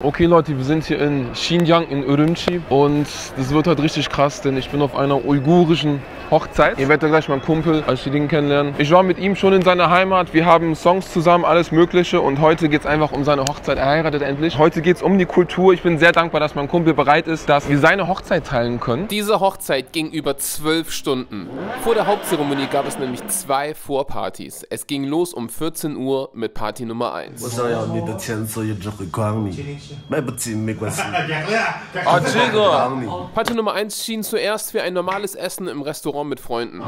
Okay Leute, wir sind hier in Xinjiang in Urumqi und das wird heute richtig krass, denn ich bin auf einer uigurischen Hochzeit. Ihr werdet ja gleich meinen Kumpel Ashidin kennenlernen. Ich war mit ihm schon in seiner Heimat, wir haben Songs zusammen, alles mögliche und heute geht es einfach um seine Hochzeit. Er heiratet endlich. Heute geht es um die Kultur. Ich bin sehr dankbar, dass mein Kumpel bereit ist, dass wir seine Hochzeit teilen können. Diese Hochzeit ging über 12 Stunden. Vor der Hauptzeremonie gab es nämlich 2 Vorpartys. Es ging los um 14 Uhr mit Party Nummer 1. Party Nummer 1 schien zuerst wie ein normales Essen im Restaurant mit Freunden.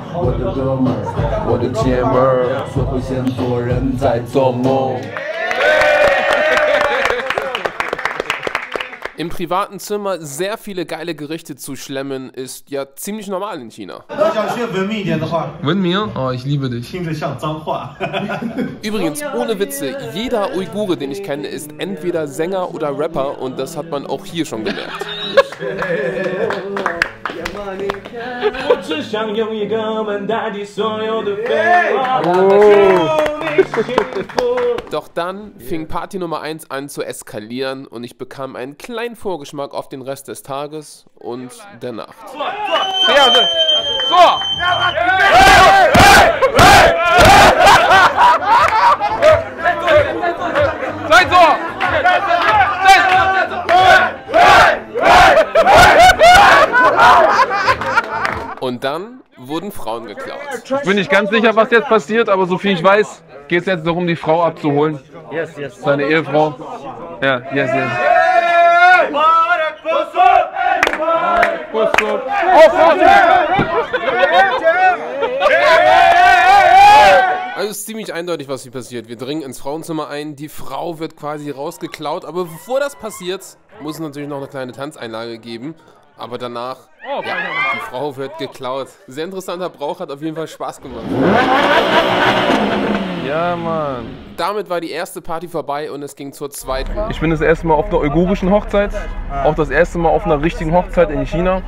Im privaten Zimmer sehr viele geile Gerichte zu schlemmen, ist ja ziemlich normal in China. Oh, ich liebe dich. Übrigens, ohne Witze, jeder Uigure, den ich kenne, ist entweder Sänger oder Rapper und das hat man auch hier schon gelernt. Doch dann fing Party Nummer 1 an zu eskalieren und ich bekam einen kleinen Vorgeschmack auf den Rest des Tages und der Nacht. Und dann wurden Frauen geklaut. Ich bin nicht ganz sicher, was jetzt passiert, aber so viel ich weiß, geht es jetzt darum, die Frau abzuholen. Yes. Seine Ehefrau. Ja, yes. Also es ist ziemlich eindeutig, was hier passiert. Wir dringen ins Frauenzimmer ein, die Frau wird quasi rausgeklaut, aber bevor das passiert, muss es natürlich noch eine kleine Tanzeinlage geben. Aber danach, ja, die Frau wird geklaut. Sehr interessanter Brauch, hat auf jeden Fall Spaß gemacht. Ja, Mann. Damit war die erste Party vorbei und es ging zur zweiten. Ich bin das erste Mal auf einer uigurischen Hochzeit. Auch das erste Mal auf einer richtigen Hochzeit in China.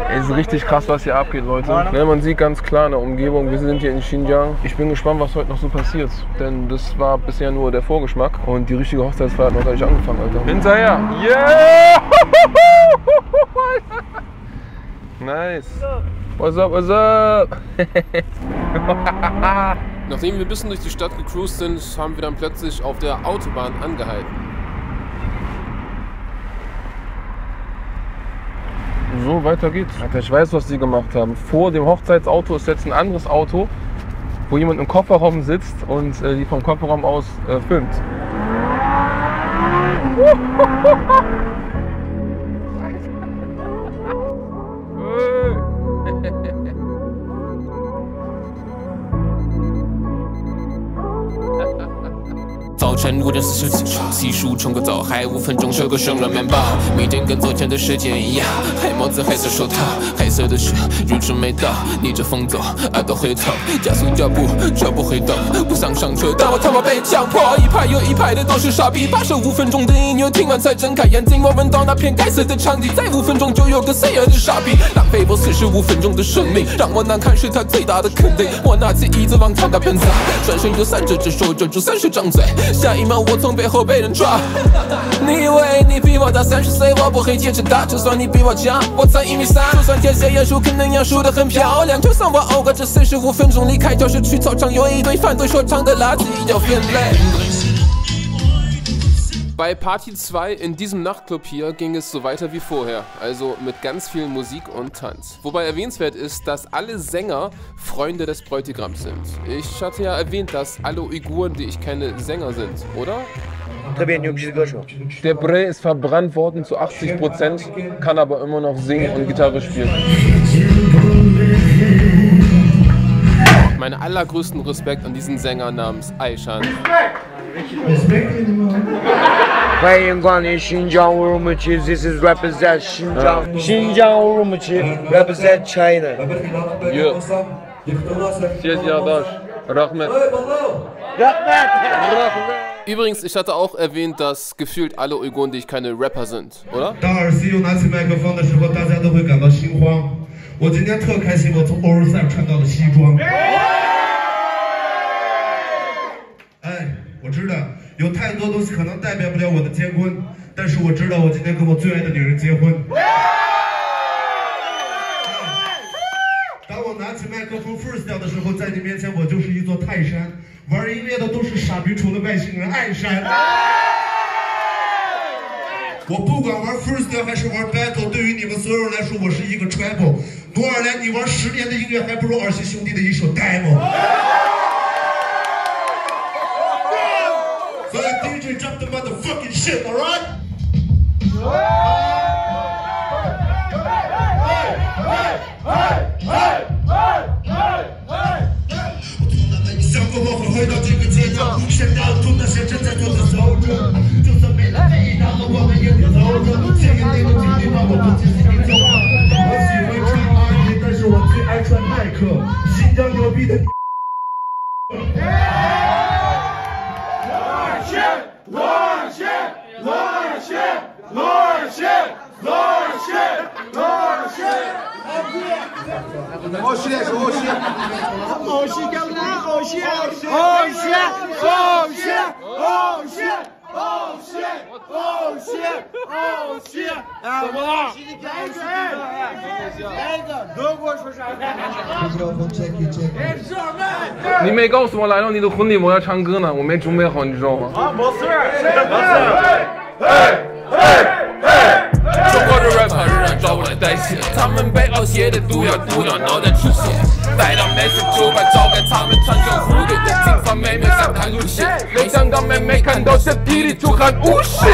Es ist richtig krass, was hier abgeht, Leute. Ja, man sieht ganz klar in der Umgebung, wir sind hier in Xinjiang. Ich bin gespannt, was heute noch so passiert. Denn das war bisher nur der Vorgeschmack. Und die richtige Hochzeitsfeier hat noch gar nicht angefangen, Alter. Hinterher! Yeah! Nice! What's up? Nachdem wir ein bisschen durch die Stadt gecruised sind, haben wir dann plötzlich auf der Autobahn angehalten. So, weiter geht's. Alter, ich weiß, was die gemacht haben. Vor dem Hochzeitsauto ist jetzt ein anderes Auto, wo jemand im Kofferraum sitzt und die vom Kofferraum aus filmt.早晨无人四十起床，洗漱冲个澡，还5分钟吃个生热面包。明天跟昨天的时间一样，黑帽子黑色手套，黑色的雪日出没到，逆着风走，耳朵回头，加速脚步车不会动，不想上车，但我他妈被强迫。一排又一排的都是傻逼，把这5分钟的音乐听完才睁开眼睛。我闻到那片该死的场景，再5分钟就有个 say 的傻逼，浪费我45分钟的生命，让我难堪是他最大的肯定。我拿起椅子往他那边砸，转身就3只只手遮住30张嘴。下一秒我从背后被人抓，你以为你比我大30岁，我不会坚持大，就算你比我强，我才1米3，就算天蝎也输，可能要输得很漂亮，就算我熬过这45分钟离开教室去操场，有一堆反对说唱的垃圾要分类。Bei Party 2 in diesem Nachtclub hier ging es so weiter wie vorher, also mit ganz viel Musik und Tanz. Wobei erwähnenswert ist, dass alle Sänger Freunde des Bräutigams sind. Ich hatte ja erwähnt, dass alle Uiguren, die ich kenne, Sänger sind, oder? Der Bre ist verbrannt worden zu 80%, kann aber immer noch singen und Gitarre spielen. Meinen allergrößten Respekt an diesen Sänger namens Aishan. 欢迎光临新疆乌鲁木齐 ，This is represent 新疆，新疆乌鲁木齐 represent China。Übrigens, ich hatte auch erwähnt, dass gefühlt alle Uiguren, die ich kenne, Rapper sind, oder? 当耳机又拿起麦克风的时候，大家都会感到心慌。我今天特开心，我从欧尔赛穿到了西装。哎，我知道有太多东西可能代表不了我的结婚，但是我知道我今天跟我最爱的女人结婚。当我拿起麦克风 freestyle 的时候，在你面前我就是一座泰山。玩音乐的都是傻逼，除了外星人爱山。我不管玩 freestyle 还是玩 battle， 对于你们所有人来说，我是一个 trouble。努尔良，你玩10年的音乐，还不如二七兄弟的一首 demo。所以 DJ drop the motherfucking shit, alright？ 想过我会回到这个街道，现在要吐那些正在做的走着，就算没了这一道路，我们也得走着。谢谢你的经历，让我不仅仅走了。我喜欢穿阿迪，但是我最爱穿耐克。新疆牛逼的。你没告诉我来到你的婚礼我要唱歌呢，我没准备好，你知道吗？啊，没事。中国的 rapper 仍然抓我来代写，他们被熬写的毒药脑袋出血，带到美食酒吧招给他们穿着蝴蝶的警方妹妹想看入血，没想到妹妹看到这地里就喊无血。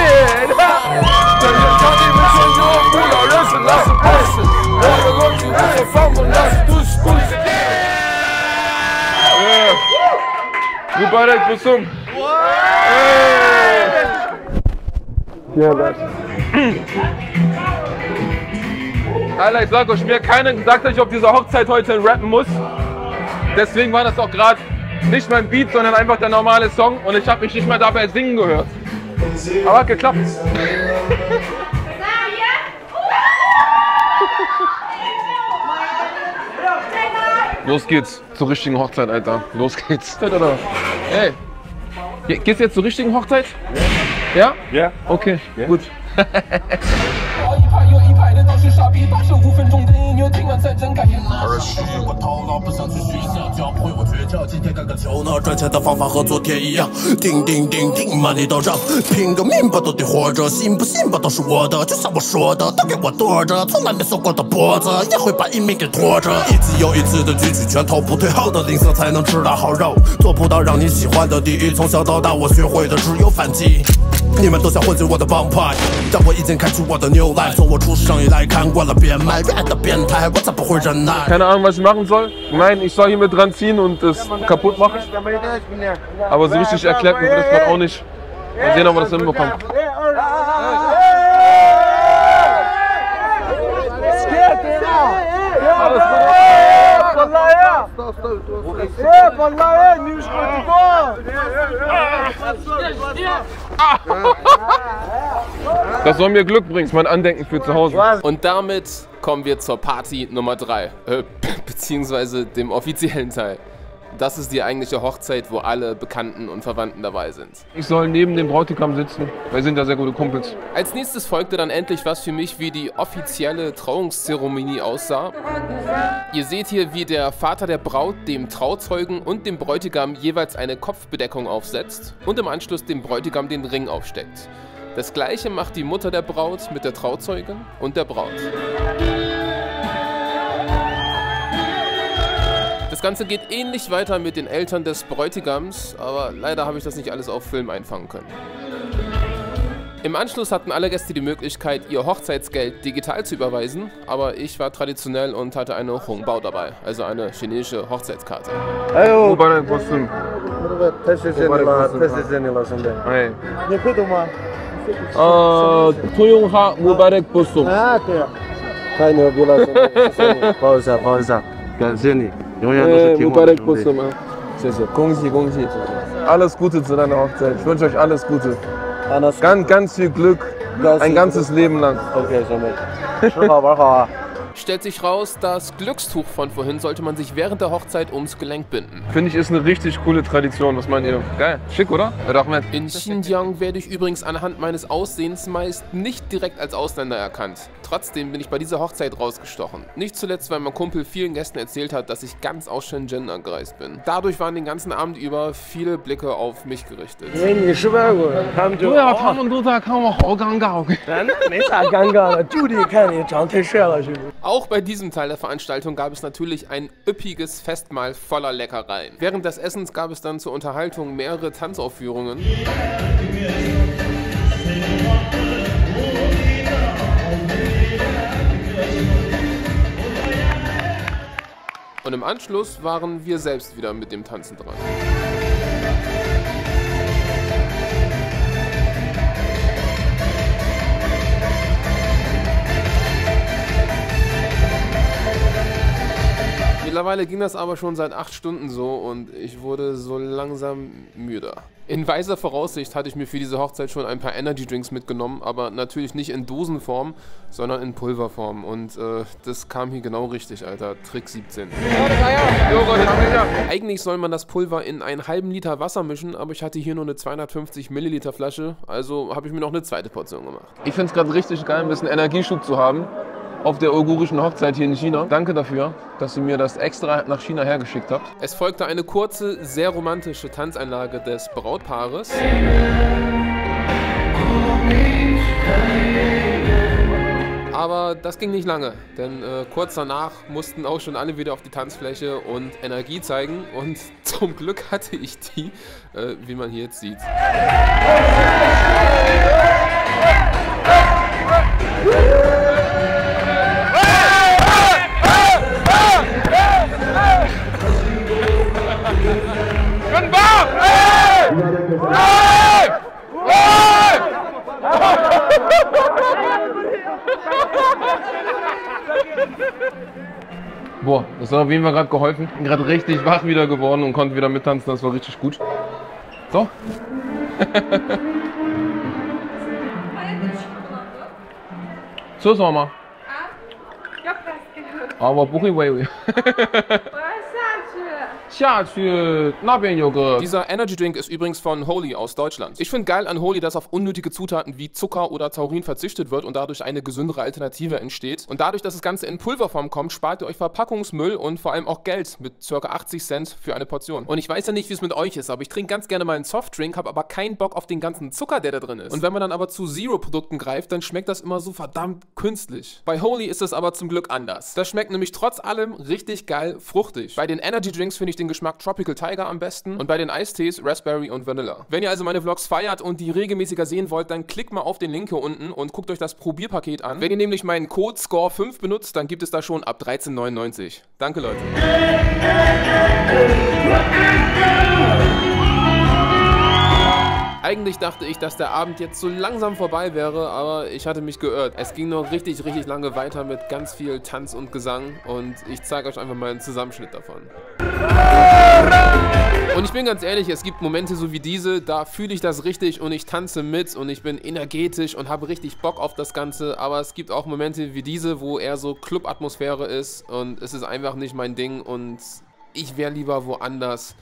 但愿让你们全用不要认识那是故事，我的逻辑无法放纵那是都市故事。Mübarek Busum. Alter, ich sag euch, mir hat keiner gesagt, dass ich auf dieser Hochzeit heute rappen muss. Deswegen war das auch gerade nicht mein Beat, sondern einfach der normale Song und ich habe mich nicht mal dabei singen gehört. Aber hat geklappt. Los geht's zur richtigen Hochzeit, Alter. Los geht's. Hey, geht's jetzt zur richtigen Hochzeit? Ja? Ja. Okay, gut. 又一排的都是傻逼，大声5分钟的音乐，听完才睁开眼。而是我头脑不想去学校，教会我绝招，今天刚刚球呢，赚钱的方法和昨天一样，叮叮叮叮满地都涨，拼个命吧都得活着，信不信吧都是我的，就像我说的，都给我躲着，从来没松过的脖子，也会把一命给拖着。一次又一次的举起拳头，不退后的吝啬才能吃到好肉，做不到让你喜欢的第一，从小到大我学会的只有反击。你们都想混进我的帮派，但我已经开出我的 new life。从我出生以来，看惯了变卖 rap 的变态，我才不会忍耐。Keine Ahnung, was ich machen soll. Nein, ich soll hier mit dran ziehen und das kaputt machen. Aber so richtig erklärt mir das gerade auch nicht. Mal sehen, ob wir das hinbekommen. Alles gut. Das soll mir Glück bringen, mein Andenken für zu Hause. Und damit kommen wir zur Party Nummer 3, beziehungsweise dem offiziellen Teil. Das ist die eigentliche Hochzeit, wo alle Bekannten und Verwandten dabei sind. Ich soll neben dem Bräutigam sitzen, wir sind ja sehr gute Kumpels. Als nächstes folgte dann endlich was für mich wie die offizielle Trauungszeremonie aussah. Ihr seht hier, wie der Vater der Braut dem Trauzeugen und dem Bräutigam jeweils eine Kopfbedeckung aufsetzt und im Anschluss dem Bräutigam den Ring aufsteckt. Das gleiche macht die Mutter der Braut mit der Trauzeugin und der Braut. Das Ganze geht ähnlich weiter mit den Eltern des Bräutigams, aber leider habe ich das nicht alles auf Film einfangen können. Im Anschluss hatten alle Gäste die Möglichkeit, ihr Hochzeitsgeld digital zu überweisen, aber ich war traditionell und hatte eine Hongbao dabei, also eine chinesische Hochzeitskarte. Mübarek Busum. Toyongha Mübarek Busum. 太牛逼了，抱一下，抱一下，感谢你，永远都是挺我的兄弟。谢谢，恭喜恭喜 ！Alles Gute zu deiner Hochzeit. Ich wünsche euch alles Gute. Ganz viel Glück, ein ganzes Leben lang. OK， 兄弟，吃好玩好啊。stellt sich raus, das Glückstuch von vorhin sollte man sich während der Hochzeit ums Gelenk binden. Finde ich, ist eine richtig coole Tradition. Was meint ihr? Geil. Schick, oder? Rahmet. In Xinjiang werde ich übrigens anhand meines Aussehens meist nicht direkt als Ausländer erkannt. Trotzdem bin ich bei dieser Hochzeit rausgestochen. Nicht zuletzt, weil mein Kumpel vielen Gästen erzählt hat, dass ich ganz aus Shenzhen angereist bin. Dadurch waren den ganzen Abend über viele Blicke auf mich gerichtet. Auch bei diesem Teil der Veranstaltung gab es natürlich ein üppiges Festmahl voller Leckereien. Während des Essens gab es dann zur Unterhaltung mehrere Tanzaufführungen. Und im Anschluss waren wir selbst wieder mit dem Tanzen dran. Mittlerweile ging das aber schon seit 8 Stunden so und ich wurde so langsam müde. In weiser Voraussicht hatte ich mir für diese Hochzeit schon ein paar Energy Drinks mitgenommen, aber natürlich nicht in Dosenform, sondern in Pulverform. Und das kam hier genau richtig, Alter. Trick 17. Eigentlich soll man das Pulver in einen halben Liter Wasser mischen, aber ich hatte hier nur eine 250 Milliliter Flasche, also habe ich mir noch eine zweite Portion gemacht. Ich finde es gerade richtig geil, ein bisschen Energieschub zu haben auf der uigurischen Hochzeit hier in China. Danke dafür, dass ihr mir das extra nach China hergeschickt habt. Es folgte eine kurze, sehr romantische Tanzeinlage des Brautpaares. Aber das ging nicht lange, denn kurz danach mussten auch schon alle wieder auf die Tanzfläche und Energie zeigen. Und zum Glück hatte ich die, wie man hier jetzt sieht. Boah, das hat auf jeden Fall gerade geholfen. Bin gerade richtig wach wieder geworden und konnte wieder mittanzen. Das war richtig gut. So. So, Sommer. Aber Buchiway. Dieser Energy Drink ist übrigens von Holy aus Deutschland. Ich finde geil an Holy, dass auf unnötige Zutaten wie Zucker oder Taurin verzichtet wird und dadurch eine gesündere Alternative entsteht. Und dadurch, dass das Ganze in Pulverform kommt, spart ihr euch Verpackungsmüll und vor allem auch Geld mit ca. 80 Cent für eine Portion. Und ich weiß ja nicht, wie es mit euch ist, aber ich trinke ganz gerne mal einen Softdrink, habe aber keinen Bock auf den ganzen Zucker, der da drin ist. Und wenn man dann aber zu Zero-Produkten greift, dann schmeckt das immer so verdammt künstlich. Bei Holy ist es aber zum Glück anders. Das schmeckt nämlich trotz allem richtig geil fruchtig. Bei den Energy Drinks finde ich den Geschmack Tropical Tiger am besten und bei den Eistees Raspberry und Vanilla. Wenn ihr also meine Vlogs feiert und die regelmäßiger sehen wollt, dann klickt mal auf den Link hier unten und guckt euch das Probierpaket an. Wenn ihr nämlich meinen Code SCORE5 benutzt, dann gibt es da schon ab 13,99. Danke, Leute. Eigentlich dachte ich, dass der Abend jetzt so langsam vorbei wäre, aber ich hatte mich geirrt. Es ging noch richtig lange weiter mit ganz viel Tanz und Gesang und ich zeige euch einfach mal einen Zusammenschnitt davon. Und ich bin ganz ehrlich, es gibt Momente so wie diese, da fühle ich das richtig und ich tanze mit und ich bin energetisch und habe richtig Bock auf das Ganze, aber es gibt auch Momente wie diese, wo eher so Club-Atmosphäre ist und es ist einfach nicht mein Ding und ich wäre lieber woanders.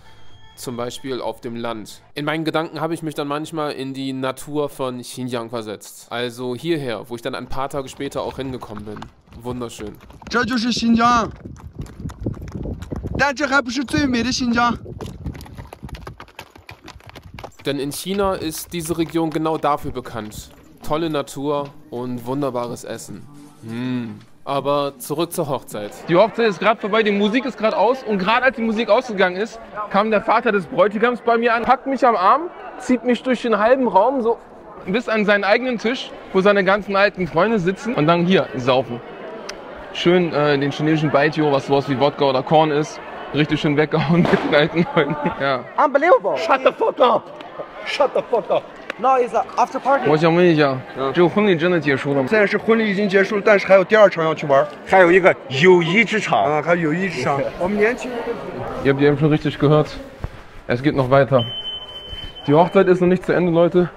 Zum Beispiel auf dem Land. In meinen Gedanken habe ich mich dann manchmal in die Natur von Xinjiang versetzt. Also hierher, wo ich dann ein paar Tage später auch hingekommen bin. Wunderschön. Das ist Xinjiang. Aber das ist nicht Xinjiang. Denn in China ist diese Region genau dafür bekannt. Tolle Natur und wunderbares Essen. Aber zurück zur Hochzeit. Die Hochzeit ist gerade vorbei, die Musik ist gerade aus und gerade als die Musik ausgegangen ist, kam der Vater des Bräutigams bei mir an, packt mich am Arm, zieht mich durch den halben Raum so bis an seinen eigenen Tisch, wo seine ganzen alten Freunde sitzen und dann hier saufen. Schön den chinesischen Baijiu, was sowas wie Wodka oder Korn ist, richtig schön weggehauen mit den alten Leuten. Ja. Unbelievable. Shut the fuck up. Shut the fuck up. Now is after party. 我想问一下，这个婚礼真的结束了吗？现在是婚礼已经结束，但是还有第二场要去玩，还有一个友谊之场啊，还有友谊之场。我们年轻人。 Ihr habt eben schon richtig gehört. Es geht noch weiter. Die Hochzeit ist noch nicht zu Ende, Leute.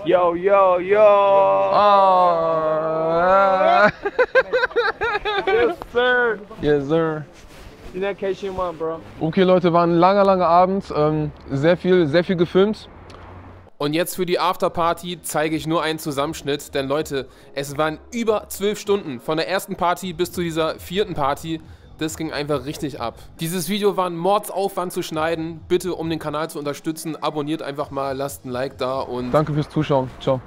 Yo, yo, yo. Ah. Yes, sir. Yes, sir. In that case, you want, bro. Okay, Leute, war ein langer Abend. Sehr viel gefilmt. Und jetzt für die Afterparty zeige ich nur einen Zusammenschnitt, denn Leute, es waren über 12 Stunden von der ersten Party bis zu dieser 4. Party. Das ging einfach richtig ab. Dieses Video war ein Mordsaufwand zu schneiden. Bitte, um den Kanal zu unterstützen, abonniert einfach mal, lasst ein Like da und... Danke fürs Zuschauen. Ciao.